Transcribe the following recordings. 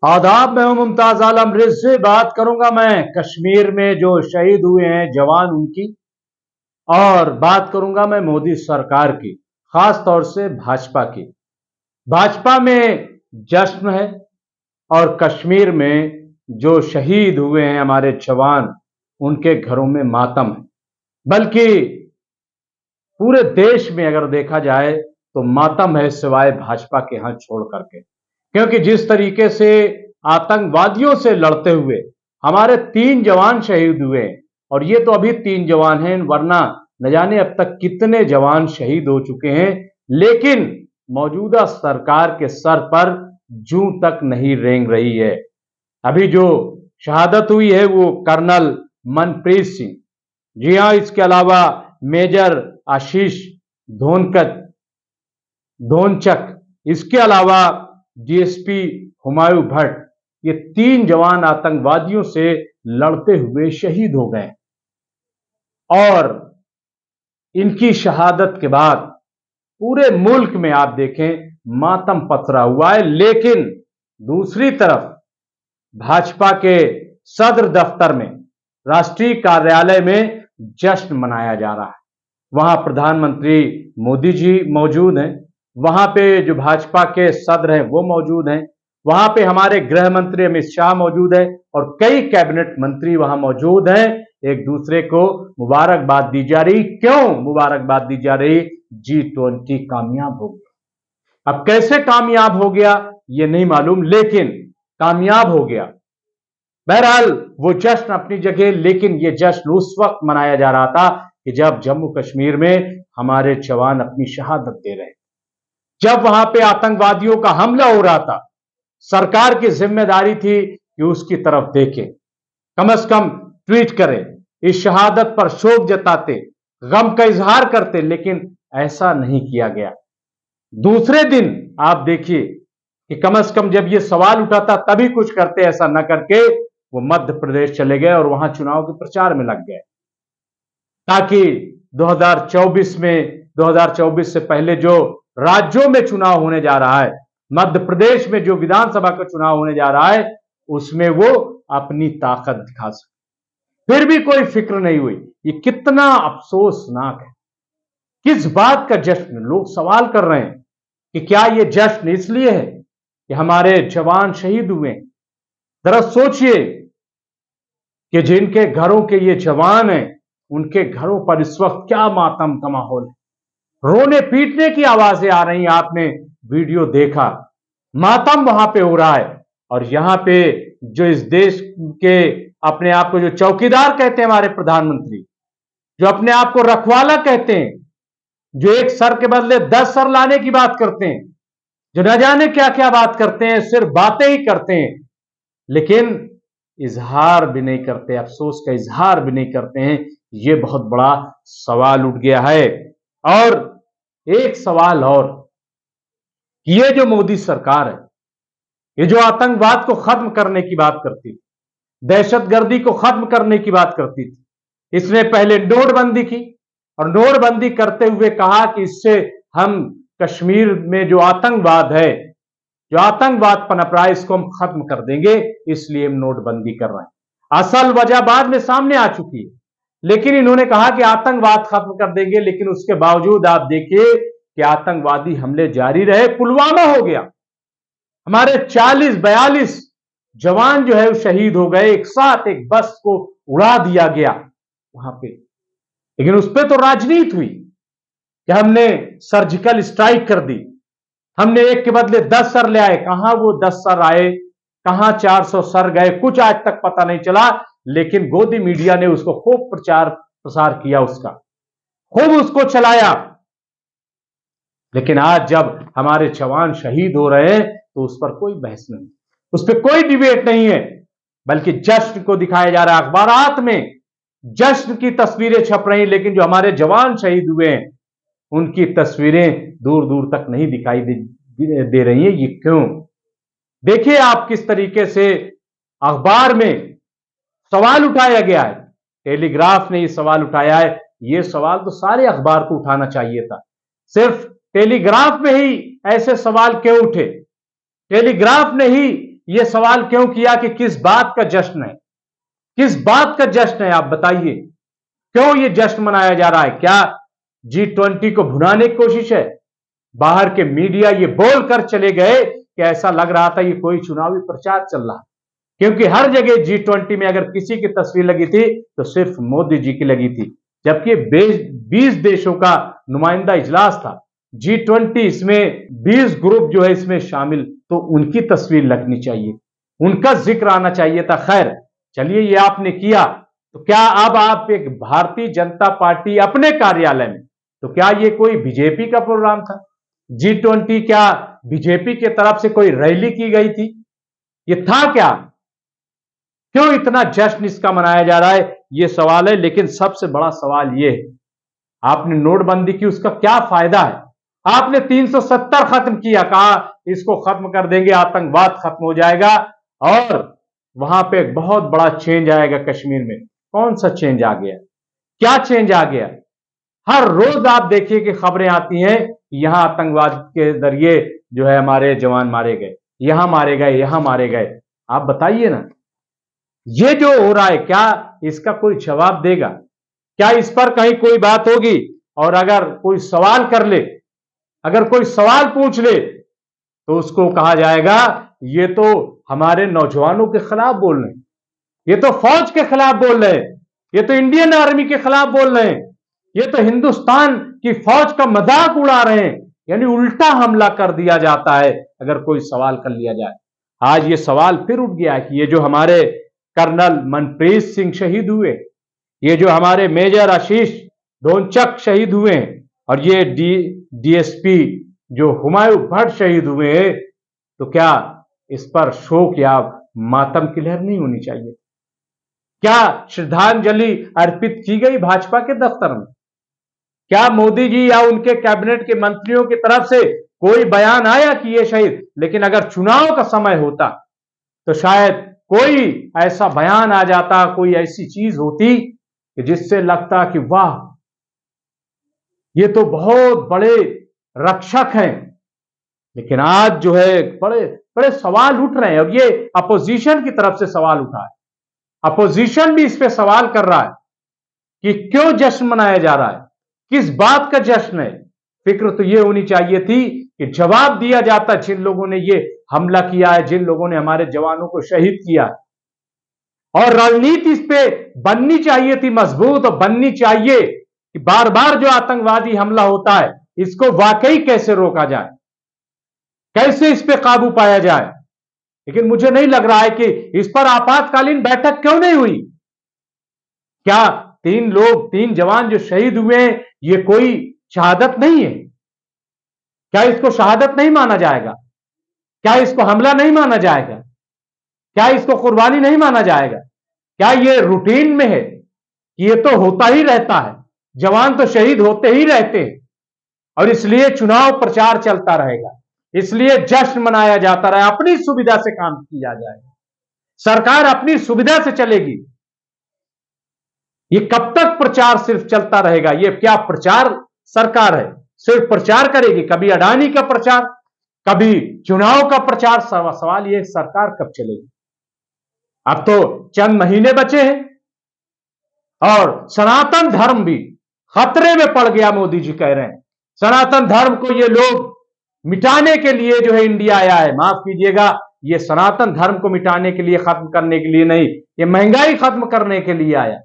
आदाब, मैं हूं मुमताज आलम रिज से बात करूंगा मैं कश्मीर में जो शहीद हुए हैं जवान उनकी, और बात करूंगा मैं मोदी सरकार की, खास तौर से भाजपा की। भाजपा में जश्न है और कश्मीर में जो शहीद हुए हैं हमारे जवान, उनके घरों में मातम है। बल्कि पूरे देश में अगर देखा जाए तो मातम है, सिवाय भाजपा के हाथ छोड़ करके। क्योंकि जिस तरीके से आतंकवादियों से लड़ते हुए हमारे 3 जवान शहीद हुए, और ये तो अभी 3 जवान हैं, वरना न जाने अब तक कितने जवान शहीद हो चुके हैं, लेकिन मौजूदा सरकार के सर पर जूं तक नहीं रेंग रही है। अभी जो शहादत हुई है वो कर्नल मनप्रीत सिंह, जी हां, इसके अलावा मेजर आशीष धोनकत धोनचक, इसके अलावा डीएसपी हुमायूं भट्ट, ये 3 जवान आतंकवादियों से लड़ते हुए शहीद हो गए। और इनकी शहादत के बाद पूरे मुल्क में आप देखें मातम पसरा हुआ है। लेकिन दूसरी तरफ भाजपा के सदर दफ्तर में, राष्ट्रीय कार्यालय में जश्न मनाया जा रहा है। वहां प्रधानमंत्री मोदी जी मौजूद हैं, वहां पे जो भाजपा के सदर हैं वो मौजूद हैं, वहां पे हमारे गृह मंत्री अमित शाह मौजूद है और कई कैबिनेट मंत्री वहां मौजूद हैं। एक दूसरे को मुबारकबाद दी जा रही। क्यों मुबारकबाद दी जा रही? G20 कामयाब हो गया। अब कैसे कामयाब हो गया ये नहीं मालूम, लेकिन कामयाब हो गया। बहरहाल वो जश्न अपनी जगह, लेकिन ये जश्न उस वक्त मनाया जा रहा था कि जब जम्मू कश्मीर में हमारे जवान अपनी शहादत दे रहे, जब वहां पे आतंकवादियों का हमला हो रहा था। सरकार की जिम्मेदारी थी कि उसकी तरफ देखे, कम से कम ट्वीट करे, इस शहादत पर शोक जताते, गम का इजहार करते, लेकिन ऐसा नहीं किया गया। दूसरे दिन आप देखिए कि कम से कम जब यह सवाल उठा था तभी कुछ करते, ऐसा न करके वो मध्य प्रदेश चले गए और वहां चुनाव के प्रचार में लग गए, ताकि 2024 से पहले जो राज्यों में चुनाव होने जा रहा है, मध्य प्रदेश में जो विधानसभा का चुनाव होने जा रहा है, उसमें वो अपनी ताकत दिखा सके। फिर भी कोई फिक्र नहीं हुई। ये कितना अफसोसनाक है। किस बात का जश्न? लोग सवाल कर रहे हैं कि क्या ये जश्न इसलिए है कि हमारे जवान शहीद हुए? जरा सोचिए कि जिनके घरों के ये जवान हैं, उनके घरों पर इस वक्त क्या मातम का माहौल है। रोने पीटने की आवाजें आ रही, आपने वीडियो देखा। मातम वहां पे हो रहा है। और यहां पे जो इस देश के अपने आप को जो चौकीदार कहते हैं हमारे प्रधानमंत्री, जो अपने आप को रखवाला कहते हैं, जो एक सर के बदले 10 सर लाने की बात करते हैं, जो न जाने क्या क्या बात करते हैं, सिर्फ बातें ही करते हैं, लेकिन इजहार भी नहीं करते, अफसोस का इजहार भी नहीं करते हैं। यह बहुत बड़ा सवाल उठ गया है। और एक सवाल और, ये जो मोदी सरकार है, ये जो आतंकवाद को खत्म करने की बात करती थी, दहशतगर्दी को खत्म करने की बात करती थी, इसने पहले नोटबंदी की और नोटबंदी करते हुए कहा कि इससे हम कश्मीर में जो आतंकवाद है, जो आतंकवाद पनप रहा है, इसको हम खत्म कर देंगे, इसलिए हम नोटबंदी कर रहे हैं। असल वजह बाद में सामने आ चुकी है, लेकिन इन्होंने कहा कि आतंकवाद खत्म कर देंगे, लेकिन उसके बावजूद आप देखिए कि आतंकवादी हमले जारी रहे। पुलवामा हो गया, हमारे 40-42 जवान जो है वो शहीद हो गए, एक साथ एक बस को उड़ा दिया गया वहां पे। लेकिन उस पर तो राजनीति हुई कि हमने सर्जिकल स्ट्राइक कर दी, हमने एक के बदले 10 सर ले आए। कहां वो 10 सर आए, कहां 400 सर गए, कुछ आज तक पता नहीं चला। लेकिन गोदी मीडिया ने उसको खूब प्रचार प्रसार किया, उसका खूब उसको चलाया। लेकिन आज जब हमारे जवान शहीद हो रहे हैं तो उस पर कोई बहस नहीं, उस पर कोई डिबेट नहीं है, बल्कि जश्न को दिखाया जा रहा है। अखबारात में जश्न की तस्वीरें छप रही, लेकिन जो हमारे जवान शहीद हुए हैं उनकी तस्वीरें दूर दूर तक नहीं दिखाई दे रही हैं। ये क्यों? देखिए आप किस तरीके से अखबार में सवाल उठाया गया है। टेलीग्राफ ने ये सवाल उठाया है। ये सवाल तो सारे अखबार को उठाना चाहिए था, सिर्फ टेलीग्राफ में ही ऐसे सवाल क्यों उठे? टेलीग्राफ ने ही यह सवाल क्यों किया कि किस बात का जश्न है, किस बात का जश्न है, आप बताइए क्यों यह जश्न मनाया जा रहा है? क्या G20 को भुनाने की कोशिश है? बाहर के मीडिया ये बोलकर चले गए कि ऐसा लग रहा था ये कोई चुनावी प्रचार चल रहा है, क्योंकि हर जगह G20 में अगर किसी की तस्वीर लगी थी तो सिर्फ मोदी जी की लगी थी, जबकि 20 देशों का नुमाइंदा इजलास था। G20 इसमें 20 ग्रुप जो है इसमें शामिल, तो उनकी तस्वीर लगनी चाहिए, उनका जिक्र आना चाहिए था। खैर चलिए, ये आपने किया, तो क्या अब आप एक भारतीय जनता पार्टी अपने कार्यालय में, तो क्या ये कोई बीजेपी का प्रोग्राम था? G20 क्या बीजेपी की तरफ से कोई रैली की गई थी? ये था क्या? क्यों इतना जश्न इसका मनाया जा रहा है, ये सवाल है। लेकिन सबसे बड़ा सवाल ये है, आपने नोटबंदी की, उसका क्या फायदा है? आपने 370 खत्म किया, कहा इसको खत्म कर देंगे, आतंकवाद खत्म हो जाएगा और वहां पे एक बहुत बड़ा चेंज आएगा कश्मीर में। कौन सा चेंज आ गया? क्या चेंज आ गया? हर रोज आप देखिए कि खबरें आती हैं, यहां आतंकवाद के जरिए जो है हमारे जवान मारे गए, यहां मारे गए, यहां मारे गए। आप बताइए ना, ये जो हो रहा है क्या इसका कोई जवाब देगा? क्या इस पर कहीं कोई बात होगी? और अगर कोई सवाल कर ले, अगर कोई सवाल पूछ ले, तो उसको कहा जाएगा ये तो हमारे नौजवानों के खिलाफ बोल रहे हैं, ये तो फौज के खिलाफ बोल रहे हैं, ये तो इंडियन आर्मी के खिलाफ बोल रहे हैं, ये तो हिंदुस्तान की फौज का मजाक उड़ा रहे हैं। यानी उल्टा हमला कर दिया जाता है अगर कोई सवाल कर लिया जाए। आज ये सवाल फिर उठ गया कि ये जो हमारे कर्नल मनप्रीत सिंह शहीद हुए, ये जो हमारे मेजर आशीष ढोंचक शहीद हुए हैं, और ये डीएसपी जो हुमायूं भट्ट शहीद हुए हैं, तो क्या इस पर शोक या मातम की लहर नहीं होनी चाहिए? क्या श्रद्धांजलि अर्पित की गई भाजपा के दफ्तर में? क्या मोदी जी या उनके कैबिनेट के मंत्रियों की तरफ से कोई बयान आया कि ये शहीद? लेकिन अगर चुनाव का समय होता तो शायद कोई ऐसा बयान आ जाता, कोई ऐसी चीज होती कि जिससे लगता कि वाह, ये तो बहुत बड़े रक्षक हैं। लेकिन आज जो है बड़े बड़े सवाल उठ रहे हैं, और ये अपोजिशन की तरफ से सवाल उठा है, अपोजिशन भी इस पे सवाल कर रहा है कि क्यों जश्न मनाया जा रहा है, किस बात का जश्न है। फिक्र तो ये होनी चाहिए थी कि जवाब दिया जाता जिन लोगों ने ये हमला किया है, जिन लोगों ने हमारे जवानों को शहीद किया है, और रणनीति इस पे बननी चाहिए थी मजबूत, और बननी चाहिए कि बार बार जो आतंकवादी हमला होता है इसको वाकई कैसे रोका जाए, कैसे इस पे काबू पाया जाए। लेकिन मुझे नहीं लग रहा है कि इस पर आपातकालीन बैठक क्यों नहीं हुई। क्या 3 जवान जो शहीद हुए हैं ये कोई शहादत नहीं है? क्या इसको शहादत नहीं माना जाएगा? क्या इसको हमला नहीं माना जाएगा? क्या इसको कुर्बानी नहीं माना जाएगा? क्या ये रूटीन में है? ये तो होता ही रहता है, जवान तो शहीद होते ही रहते हैं, और इसलिए चुनाव प्रचार चलता रहेगा, इसलिए जश्न मनाया जाता रहा, अपनी सुविधा से काम किया जाएगा, सरकार अपनी सुविधा से चलेगी। ये कब तक प्रचार सिर्फ चलता रहेगा? ये क्या प्रचार सरकार है? सिर्फ प्रचार करेगी, कभी अडानी का प्रचार, कभी चुनाव का प्रचार। सवाल ये सरकार कब चलेगी? अब तो चंद महीने बचे हैं, और सनातन धर्म भी खतरे में पड़ गया। मोदी जी कह रहे हैं सनातन धर्म को ये लोग मिटाने के लिए जो है इंडिया आया है। माफ कीजिएगा, ये सनातन धर्म को मिटाने के लिए, खत्म करने के लिए नहीं, ये महंगाई खत्म करने के लिए आया,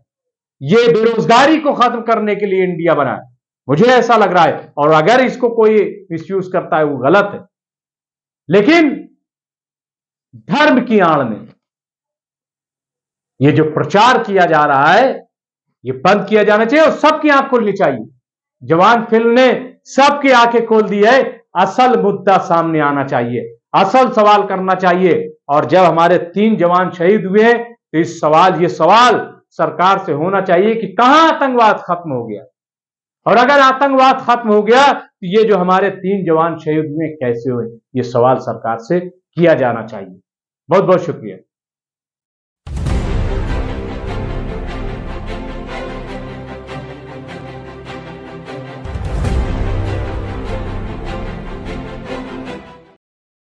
ये बेरोजगारी को खत्म करने के लिए इंडिया बना है, मुझे ऐसा लग रहा है। और अगर इसको कोई मिसयूज करता है वो गलत है, लेकिन धर्म की आड़ में ये जो प्रचार किया जा रहा है ये बंद किया जाना चाहिए, और सबकी आंख खोलनी चाहिए। जवान फिल्म ने सबकी आंखें खोल दी है, असल मुद्दा सामने आना चाहिए, असल सवाल करना चाहिए। और जब हमारे 3 जवान शहीद हुए हैं तो ये सवाल सरकार से होना चाहिए कि कहां आतंकवाद खत्म हो गया, और अगर आतंकवाद खत्म हो गया तो ये जो हमारे 3 जवान शहीद हुए कैसे हुए, ये सवाल सरकार से किया जाना चाहिए। बहुत बहुत शुक्रिया।